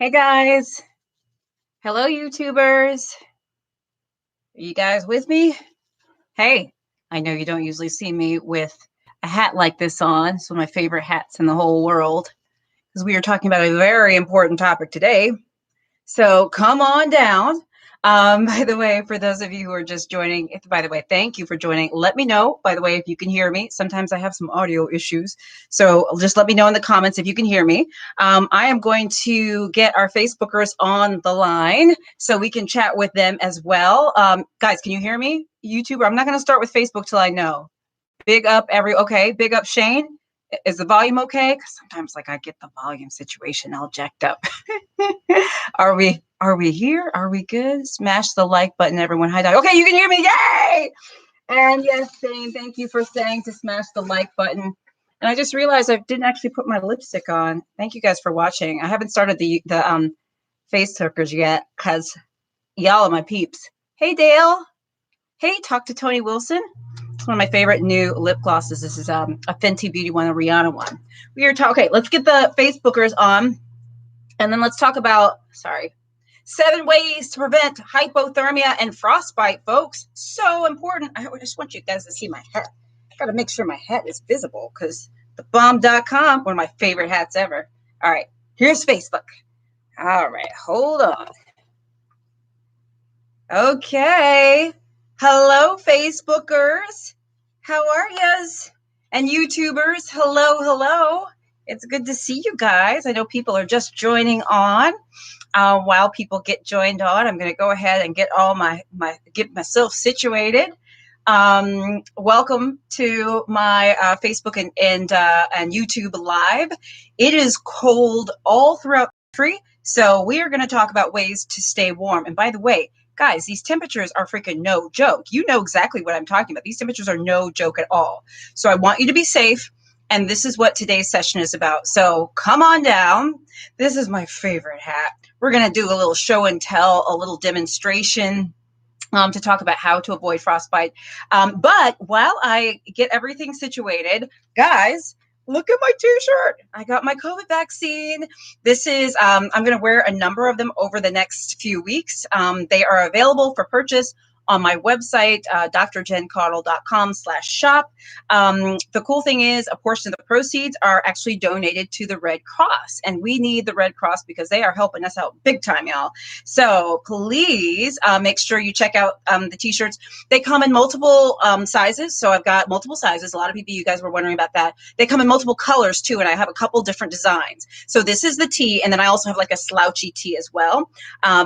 Hey guys, hello YouTubers. Are you guys with me? Hey, I know you don't usually see me with a hat like this on. It's one of my favorite hats in the whole world because we are talking about a very important topic today. So come on down. By the way, for those of you who are just joining, by the way, thank you for joining. Let me know, by the way, if you can hear me. Sometimes I have some audio issues. So just let me know in the comments if you can hear me. I am going to get our Facebookers on the line so we can chat with them as well. Guys, can you hear me? YouTuber, I'm not going to start with Facebook till I know. Big up okay, big up Shane. Is the volume okay? Because sometimes like I get the volume situation all jacked up. Are we here? Are we good? Smash the like button, everyone. Hi, Doc. Okay, you can hear me. Yay! And yes, Shane, thank you for saying to smash the like button. And I just realized I didn't actually put my lipstick on. Thank you guys for watching. I haven't started the face hookers yet because y'all are my peeps. Hey, Dale. Hey, talk to Tony Wilson. It's one of my favorite new lip glosses. This is a Fenty Beauty one, a Rihanna one. We are talking. Okay, let's get the Facebookers on, and then let's talk about 7 ways to prevent hypothermia and frostbite, folks. So important. I just want you guys to see my hat. I got to make sure my hat is visible because thebomb.com, one of my favorite hats ever. All right, here's Facebook. All right, hold on. Okay. Hello, Facebookers. How are yous? And YouTubers, hello. It's good to see you guys. I know people are just joining on. While people get joined on, I'm going to go ahead and get all get myself situated. Welcome to my Facebook and YouTube live. It is cold all throughout the country, so we are going to talk about ways to stay warm. And by the way, guys, these temperatures are freaking no joke. You know exactly what I'm talking about. These temperatures are no joke at all. So I want you to be safe. And this is what today's session is about. So come on down. This is my favorite hat. We're going to do a little show and tell, a little demonstration to talk about how to avoid frostbite. But while I get everything situated, guys, look at my t-shirt. I got my COVID vaccine. This is, I'm going to wear a number of them over the next few weeks. They are available for purchase on my website, drjencaudle.com/shop. The cool thing is a portion of the proceeds are actually donated to the Red Cross, and we need the Red Cross because they are helping us out big time, y'all. So please make sure you check out the t-shirts. They come in multiple sizes. So I've got multiple sizes. A lot of people, you guys were wondering about that. They come in multiple colors too, and I have a couple different designs. So this is the tee, and then I also have like a slouchy tee as well.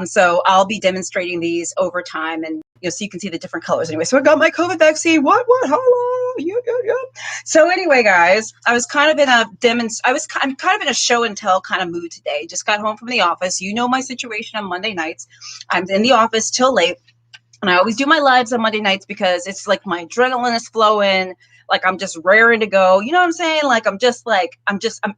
So I'll be demonstrating these over time, and so you can see the different colors anyway. So I got my COVID vaccine. What? Hello. Yeah. So anyway, guys, I'm kind of in a show and tell kind of mood today. Just got home from the office. You know my situation on Monday nights. I'm in the office till late. And I always do my lives on Monday nights because it's like my adrenaline is flowing. Like I'm just raring to go. You know what I'm saying? Like I'm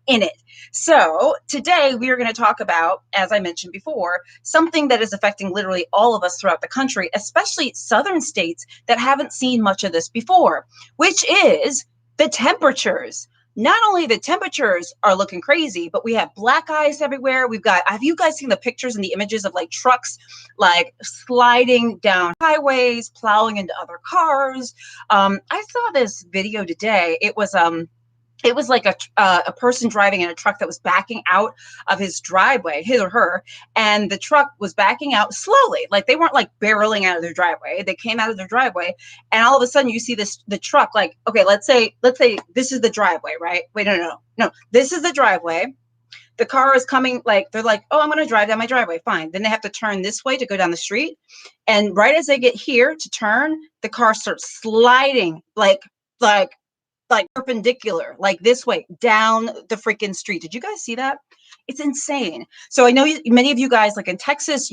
in it. So today we are going to talk about, as I mentioned before, something that is affecting literally all of us throughout the country, especially southern states that haven't seen much of this before, which is the temperatures. Not only the temperatures are looking crazy, but we have black ice everywhere. Have you guys seen the pictures and the images of like trucks like sliding down highways, plowing into other cars? I saw this video today. It was like a person driving in a truck that was backing out of his driveway, his or her, and the truck was backing out slowly. Like they weren't like barreling out of their driveway. They came out of their driveway, and all of a sudden you see the truck. Like, okay, let's say this is the driveway, right? Wait, no, this is the driveway. The car is coming, like they're like, oh, I'm going to drive down my driveway. Fine. Then they have to turn this way to go down the street, and right as they get here to turn, the car starts sliding like perpendicular, like this way down the freaking street. Did you guys see that? It's insane. So I know many of you guys, like in Texas,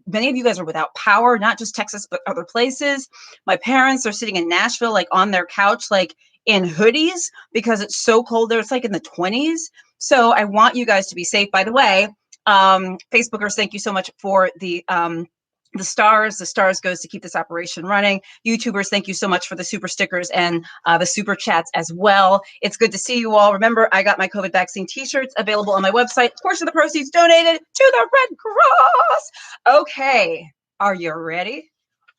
many of you guys are without power, not just Texas, but other places. My parents are sitting in Nashville, like on their couch, like in hoodies because it's so cold there. It's like in the 20s. So I want you guys to be safe. By the way, Facebookers, thank you so much for the the stars goes to keep this operation running. YouTubers, thank you so much for the super stickers and the super chats as well. It's good to see you all. Remember, I got my COVID vaccine t-shirts available on my website. A portion of the proceeds donated to the Red Cross. Okay, are you ready?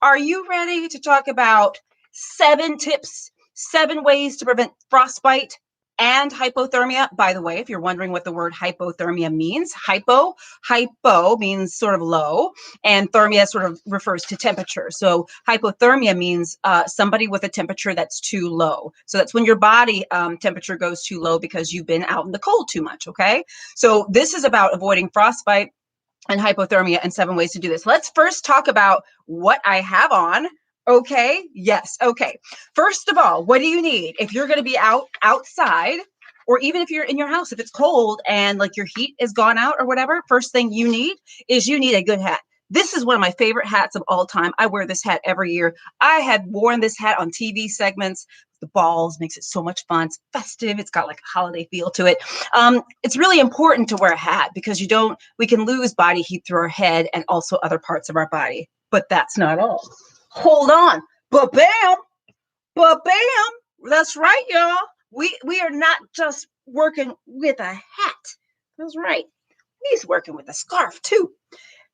Are you ready to talk about 7 tips, 7 ways to prevent frostbite and hypothermia? By the way, if you're wondering what the word hypothermia means, hypo means sort of low, and thermia sort of refers to temperature. So hypothermia means somebody with a temperature that's too low. So that's when your body temperature goes too low because you've been out in the cold too much, okay? So this is about avoiding frostbite and hypothermia and 7 ways to do this. Let's first talk about what I have on. Okay, yes, okay. First of all, what do you need? If you're gonna be outside, or even if you're in your house, if it's cold and like your heat is gone out or whatever, first thing you need is you need a good hat. This is one of my favorite hats of all time. I wear this hat every year. I had worn this hat on TV segments. The balls makes it so much fun. It's festive. It's got like a holiday feel to it. It's really important to wear a hat because we can lose body heat through our head and also other parts of our body. But that's not all. Hold on. Ba-bam. Ba-bam. That's right, y'all. We are not just working with a hat. That's right. He's working with a scarf too.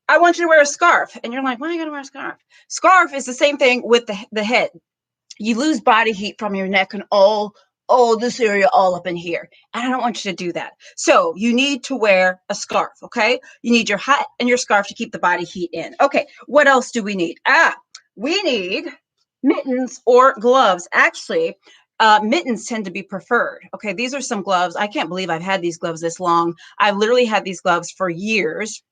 I want you to wear a scarf. And you're like, why are you going to wear a scarf? Scarf is the same thing with the head. You lose body heat from your neck and all this area all up in here. And I don't want you to do that. So you need to wear a scarf, okay? You need your hat and your scarf to keep the body heat in. Okay, what else do we need? We need mittens or gloves. Actually, mittens tend to be preferred. Okay, these are some gloves. I can't believe I've had these gloves this long. I've literally had these gloves for years.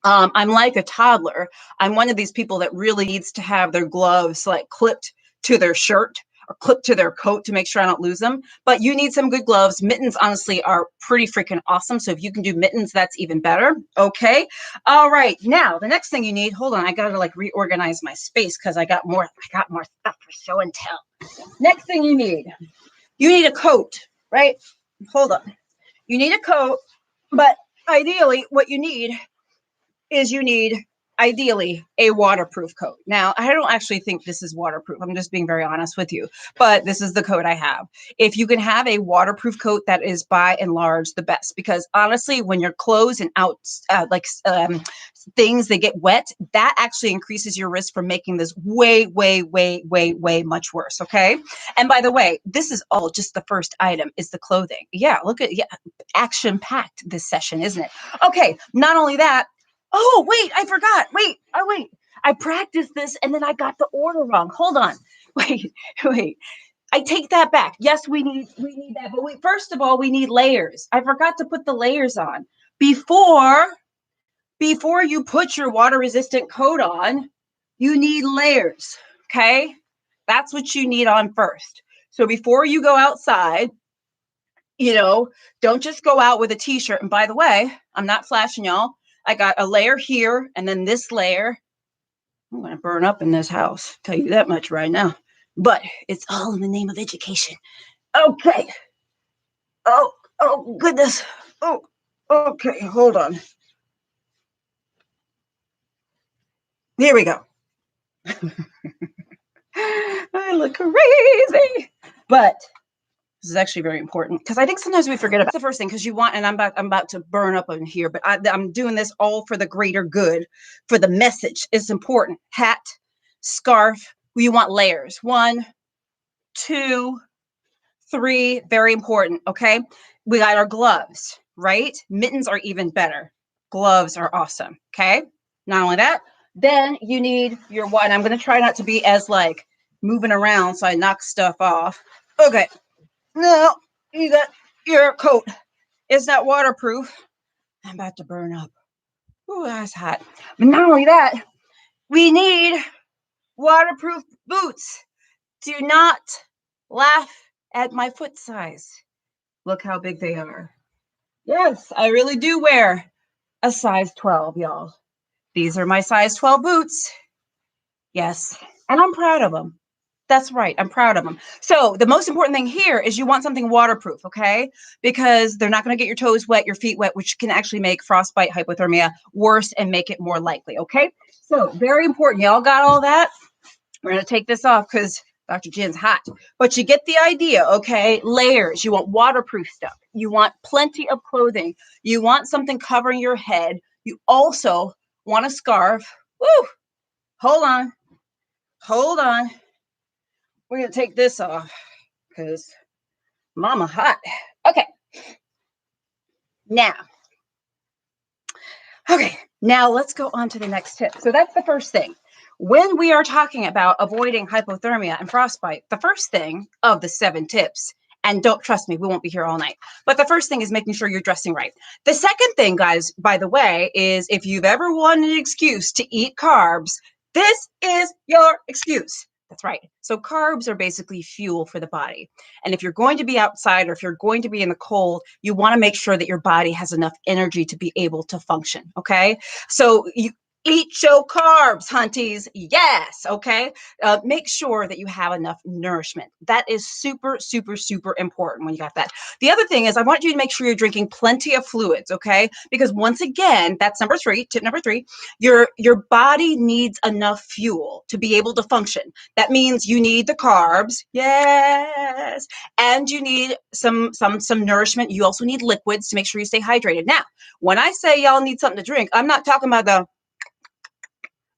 I'm like a toddler. I'm one of these people that really needs to have their gloves like clipped to their shirt or clipped to their coat to make sure I don't lose them. But you need some good gloves. Mittens, honestly, are pretty freaking awesome. So if you can do mittens, that's even better. Okay. All right. Now, the next thing you need, hold on, I got to like reorganize my space because I got more stuff for show and tell. Next thing you need a coat, right? Hold on. You need a coat, but ideally what you need is ideally a waterproof coat. Now, I don't actually think this is waterproof. I'm just being very honest with you, but this is the coat I have. If you can have a waterproof coat, that is by and large the best, because honestly, when your clothes and things, they get wet, that actually increases your risk for making this way much worse, okay? And by the way, this is all just the first item is the clothing. Yeah, look at, action-packed this session, isn't it? Okay, not only that, oh, wait, I forgot. Wait. I practiced this and then I got the order wrong. Hold on. Wait. I take that back. Yes, we need that. But first of all, we need layers. I forgot to put the layers on. Before you put your water-resistant coat on, you need layers, okay? That's what you need on first. So before you go outside, don't just go out with a t-shirt. And by the way, I'm not flashing y'all. I got a layer here and then this layer. I'm going to burn up in this house. Tell you that much right now. But it's all in the name of education. Okay. Oh, goodness. Oh, okay. Hold on. Here we go. I look crazy. But this is actually very important because I think sometimes we forget about the first thing because you want, and I'm about to burn up in here, but I'm doing this all for the greater good, for the message. It's important. Hat, scarf, you want layers. 1, 2, 3, very important, okay? We got our gloves, right? Mittens are even better. Gloves are awesome, okay? Not only that, then you need your one. I'm going to try not to be as like moving around so I knock stuff off. Okay. No, you got your coat. It's not waterproof. I'm about to burn up. Ooh, that's hot. But not only that, we need waterproof boots. Do not laugh at my foot size. Look how big they are. Yes, I really do wear a size 12, y'all. These are my size 12 boots. Yes, and I'm proud of them. That's right. I'm proud of them. So the most important thing here is you want something waterproof, okay? Because they're not going to get your toes wet, your feet wet, which can actually make frostbite, hypothermia worse and make it more likely, okay? So very important. Y'all got all that? We're going to take this off because Dr. Jin's hot. But you get the idea, okay? Layers. You want waterproof stuff. You want plenty of clothing. You want something covering your head. You also want a scarf. Woo! Hold on. Hold on. We're going to take this off because mama hot. Okay. Now let's go on to the next tip. So that's the first thing. When we are talking about avoiding hypothermia and frostbite, the first thing of the 7 tips, and don't trust me, we won't be here all night, but the first thing is making sure you're dressing right. The second thing, guys, by the way, is if you've ever wanted an excuse to eat carbs, this is your excuse. That's right. So carbs are basically fuel for the body. And if you're going to be outside or if you're going to be in the cold, you want to make sure that your body has enough energy to be able to function. Okay. So you eat your carbs, hunties. Yes. Okay. Make sure that you have enough nourishment. That is super, super, super important when you got that. The other thing is I want you to make sure you're drinking plenty of fluids. Okay. Because once again, that's number 3, tip number 3, your body needs enough fuel to be able to function. That means you need the carbs. Yes. And you need some nourishment. You also need liquids to make sure you stay hydrated. Now, when I say y'all need something to drink, I'm not talking about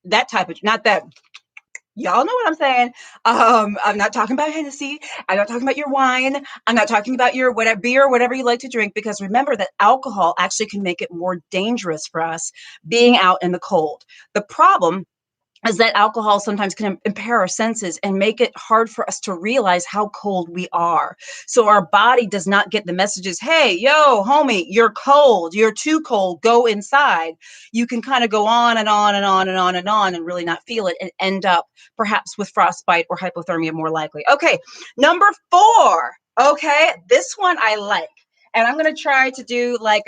that type of, not that, y'all know what I'm saying. I'm not talking about Hennessy. I'm not talking about your wine. I'm not talking about your whatever beer, whatever you like to drink, because remember that alcohol actually can make it more dangerous for us being out in the cold. The problem is that alcohol sometimes can impair our senses and make it hard for us to realize how cold we are. So our body does not get the messages, hey, yo, homie, you're cold, you're too cold, go inside. You can kind of go on and on and on and on and on and really not feel it and end up perhaps with frostbite or hypothermia more likely. Okay, number 4. Okay, this one I like. And I'm going to try to do like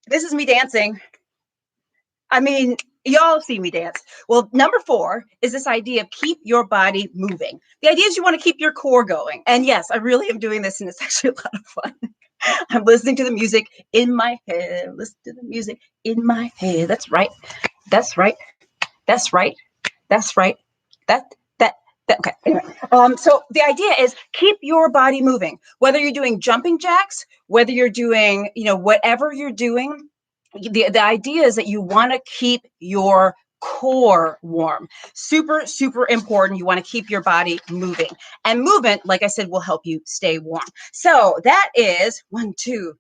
this is me dancing. I mean, y'all see me dance. Well, number 4 is this idea of keep your body moving. The idea is you want to keep your core going. And yes, I really am doing this, and it's actually a lot of fun. I'm listening to the music in my head. Listen to the music in my head. That's right. That's right. That's right. That's right. Okay. Anyway, so the idea is keep your body moving. Whether you're doing jumping jacks, whether you're doing, whatever you're doing, the idea is that you want to keep your core warm. Super, super important. You want to keep your body moving. And movement, like I said, will help you stay warm. So that is 1, 2,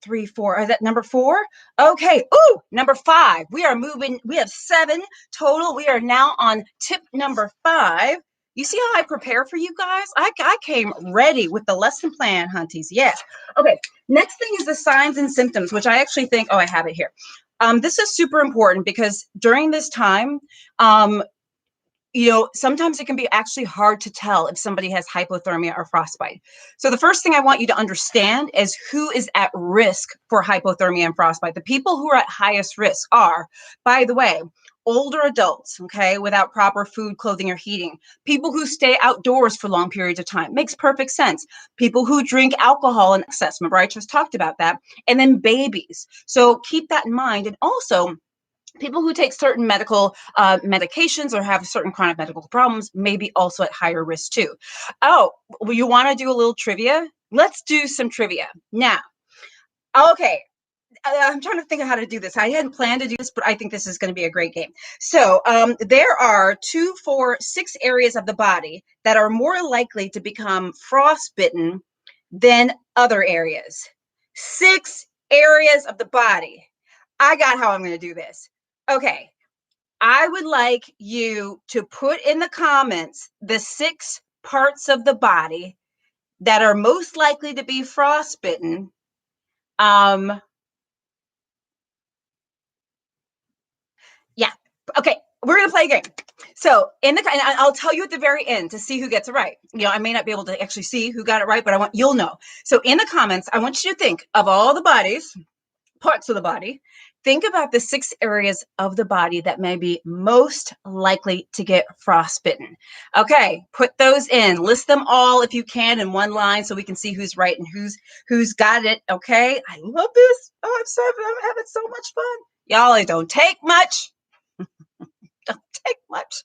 3, 4. Is that number 4? Okay. Ooh, number 5. We are moving. We have 7 total. We are now on tip number 5. You see how I prepare for you guys? I came ready with the lesson plan, hunties. Yes. Okay. Next thing is the signs and symptoms, which I actually think, I have it here. This is super important because during this time, sometimes it can be actually hard to tell if somebody has hypothermia or frostbite. So the first thing I want you to understand is who is at risk for hypothermia and frostbite. The people who are at highest risk are, by the way, older adults, okay, without proper food, clothing, or heating. People who stay outdoors for long periods of time. Makes perfect sense. People who drink alcohol in excess. Remember, I just talked about that. And then babies. So keep that in mind. And also, people who take certain medical medications or have certain chronic medical problems may be also at higher risk too. Oh, well, you want to do a little trivia? Let's do some trivia. Now, okay. I'm trying to think of how to do this. I hadn't planned to do this, but I think this is going to be a great game. So there are 2, 4, 6 areas of the body that are more likely to become frostbitten than other areas. 6 areas of the body. I got how I'm going to do this. Okay. I would like you to put in the comments the 6 parts of the body that are most likely to be frostbitten. Yeah. Okay. We're going to play a game. So and I'll tell you at the very end to see who gets it right. I may not be able to actually see who got it right, but you'll know. So in the comments, I want you to think of all the parts of the body think about the 6 areas of the body that may be most likely to get frostbitten. Okay, put those in. List them all if you can in one line so we can see who's right and who's got it. Okay, I love this. Oh, I'm having so much fun. Y'all, it don't take much. Don't take much.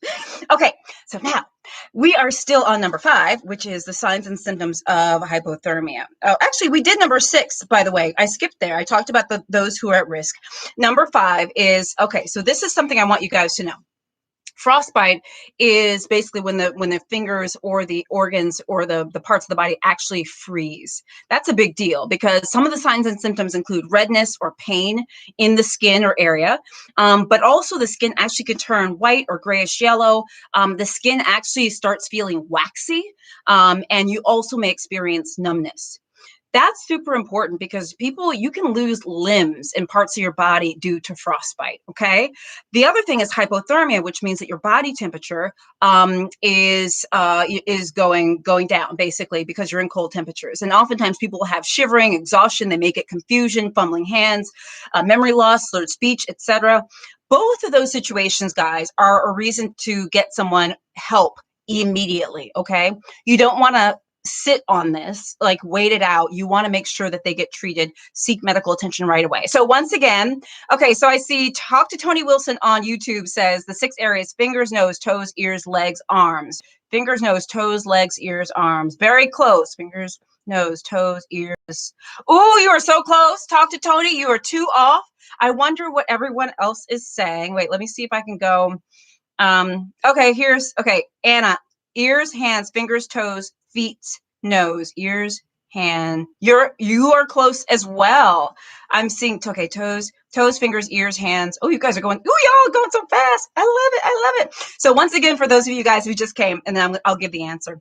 Okay, so now we are still on number 5, which is the signs and symptoms of hypothermia. Oh, actually, we did number 6, by the way. I skipped there. I talked about those who are at risk. Number 5 is, okay, so this is something I want you guys to know. Frostbite is basically when the fingers or the organs or the parts of the body actually freeze. That's a big deal because some of the signs and symptoms include redness or pain in the skin or area, but also the skin actually could turn white or grayish yellow. The skin actually starts feeling waxy, and you also may experience numbness. That's super important because you can lose limbs and parts of your body due to frostbite, okay? The other thing is hypothermia, which means that your body temperature is going down, basically, because you're in cold temperatures. And oftentimes people will have shivering, exhaustion, they may get confusion, fumbling hands, memory loss, slurred speech, etc. Both of those situations, guys, are a reason to get someone help immediately, okay? You don't want to sit on this, like wait it out. You want to make sure that they get treated, seek medical attention right away. So once again, okay, so I see Talk to Tony Wilson on YouTube says the 6 areas: fingers, nose, toes, ears, legs, arms. Fingers, nose, toes, legs, ears, arms. Very close. Fingers, nose, toes, ears. Oh, you are so close. Talk to Tony. You are 2 off. I wonder what everyone else is saying. Wait, let me see if I can go. Okay, Anna, ears, hands, fingers, toes, feet, nose, ears, hand. You are close as well. I'm seeing, okay, toes, fingers, ears, hands. Oh, you guys are going, oh, y'all are going so fast. I love it. So once again, for those of you guys who just came, and then I'll give the answer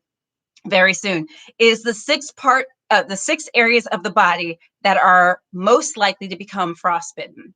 very soon, is the 6 areas of the body that are most likely to become frostbitten.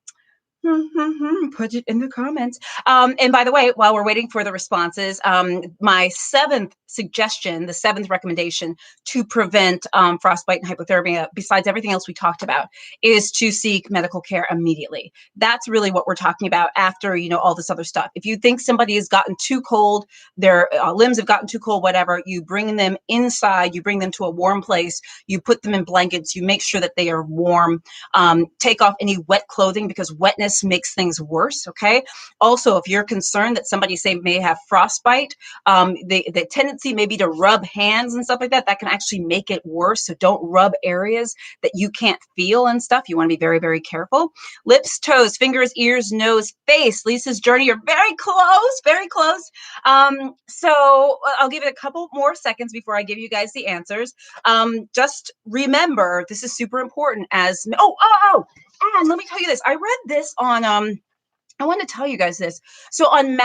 Put it in the comments. And by the way, while we're waiting for the responses, my 7th suggestion, the 7th recommendation to prevent frostbite and hypothermia, besides everything else we talked about, is to seek medical care immediately. That's really what we're talking about after, all this other stuff. If you think somebody has gotten too cold, their limbs have gotten too cold, whatever, you bring them inside, you bring them to a warm place, you put them in blankets, you make sure that they are warm, take off any wet clothing because wetness makes things worse, okay? Also, if you're concerned that somebody, say, may have frostbite, the tendency may be to rub hands and stuff like that. That can actually make it worse, so don't rub areas that you can't feel and stuff. You want to be very, very careful. Lips, toes, fingers, ears, nose, face. Lisa's journey, you're very close, very close. So I'll give it a couple more seconds before I give you guys the answers. Just remember, this is super important as, and let me tell you this. I read this on, I want to tell you guys this. So on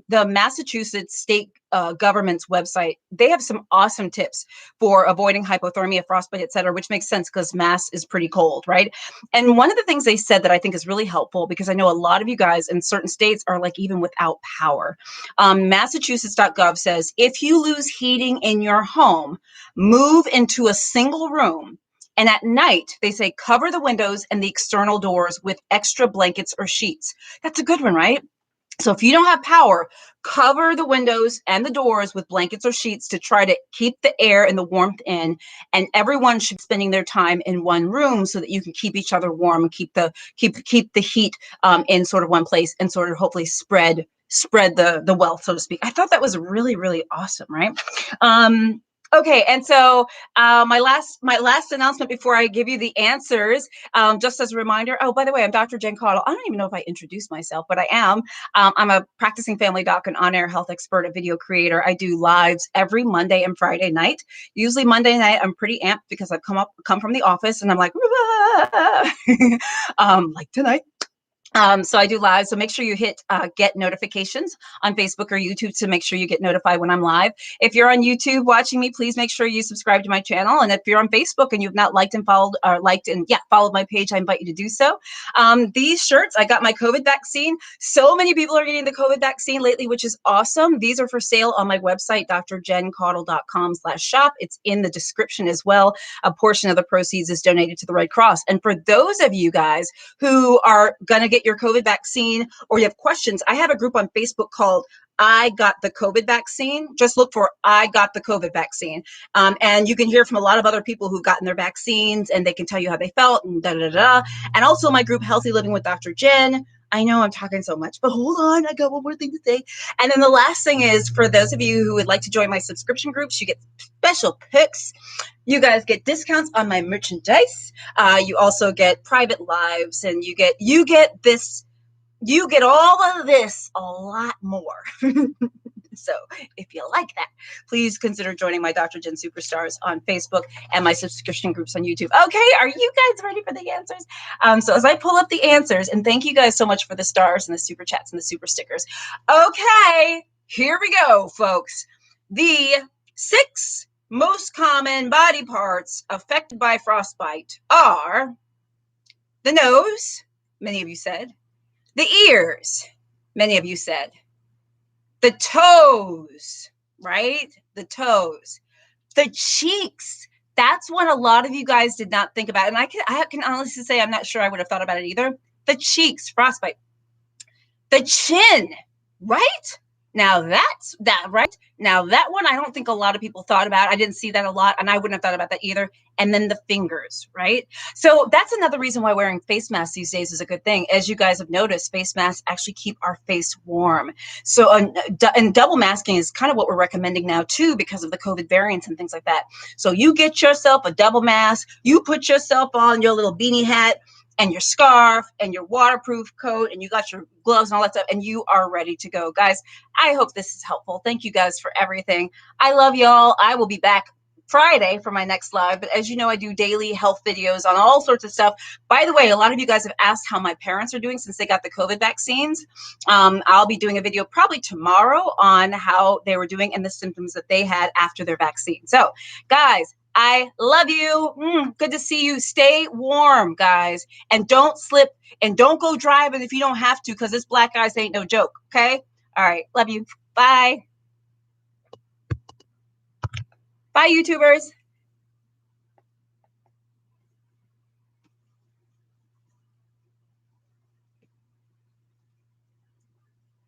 the Massachusetts state government's website, they have some awesome tips for avoiding hypothermia, frostbite, etc., which makes sense because Mass is pretty cold, right? And one of the things they said that I think is really helpful, because I know a lot of you guys in certain states are like even without power. Massachusetts.gov says, if you lose heating in your home, move into a single room. And at night, they say, cover the windows and the external doors with extra blankets or sheets. That's a good one, right? So if you don't have power, cover the windows and the doors with blankets or sheets to try to keep the air and the warmth in. And everyone should be spending their time in one room so that you can keep each other warm, keep the heat in sort of one place, and sort of hopefully spread the wealth, so to speak. I thought that was really, really awesome, right? Okay, and so my last announcement before I give you the answers, just as a reminder. Oh, by the way, I'm Dr. Jen Caudle. I don't even know if I introduced myself, but I am. I'm a practicing family doc and on-air health expert, a video creator. I do lives every Monday and Friday night. Usually Monday night, I'm pretty amped because I've come from the office and I'm like, like tonight. So I do live. So make sure you hit get notifications on Facebook or YouTube to make sure you get notified when I'm live. If you're on YouTube watching me, please make sure you subscribe to my channel. And if you're on Facebook and you've not liked and followed or followed my page, I invite you to do so. These shirts, I got my COVID vaccine. So many people are getting the COVID vaccine lately, which is awesome. These are for sale on my website, drjencaudle.com/shop. It's in the description as well. A portion of the proceeds is donated to the Red Cross. And for those of you guys who are going to get your COVID vaccine or you have questions, I have a group on Facebook called I Got the COVID Vaccine. Just look for I Got the COVID Vaccine. And you can hear from a lot of other people who've gotten their vaccines and they can tell you how they felt and da-da-da-da. And also my group, Healthy Living with Dr. Jen. I know I'm talking so much, but hold on, I got one more thing to say. And then the last thing is, for those of you who would like to join my subscription groups, you get special picks. You guys get discounts on my merchandise. You also get private lives, and you get this. You get all of this, a lot more. So if you like that, please consider joining my Dr. Jen Superstars on Facebook and my subscription groups on YouTube. Okay, are you guys ready for the answers? So as I pull up the answers, and thank you guys so much for the stars and the super chats and the super stickers. Okay, here we go, folks. The 6 most common body parts affected by frostbite are the nose, many of you said, the ears, many of you said, the toes, right? The toes, the cheeks. That's what a lot of you guys did not think about. And I can honestly say I'm not sure I would have thought about it either. The cheeks, frostbite. The chin, right? Now that's that, right? Now that one, I don't think a lot of people thought about. I didn't see that a lot, and I wouldn't have thought about that either. And then the fingers, right? So that's another reason why wearing face masks these days is a good thing. As you guys have noticed, face masks actually keep our face warm. So, and double masking is kind of what we're recommending now too, because of the COVID variants and things like that. So you get yourself a double mask, you put yourself on your little beanie hat and your scarf and your waterproof coat, and you got your gloves and all that stuff, and you are ready to go. Guys, I hope this is helpful. Thank you guys for everything. I love y'all. I will be back Friday for my next live, but as you know, I do daily health videos on all sorts of stuff. By the way, a lot of you guys have asked how my parents are doing since they got the COVID vaccines. I'll be doing a video probably tomorrow on how they were doing and the symptoms that they had after their vaccine. So guys, I love you. Good to see you. Stay warm, guys, and don't slip and don't go driving if you don't have to, because this black ice ain't no joke. Okay. All right. Love you. Bye. Bye, YouTubers.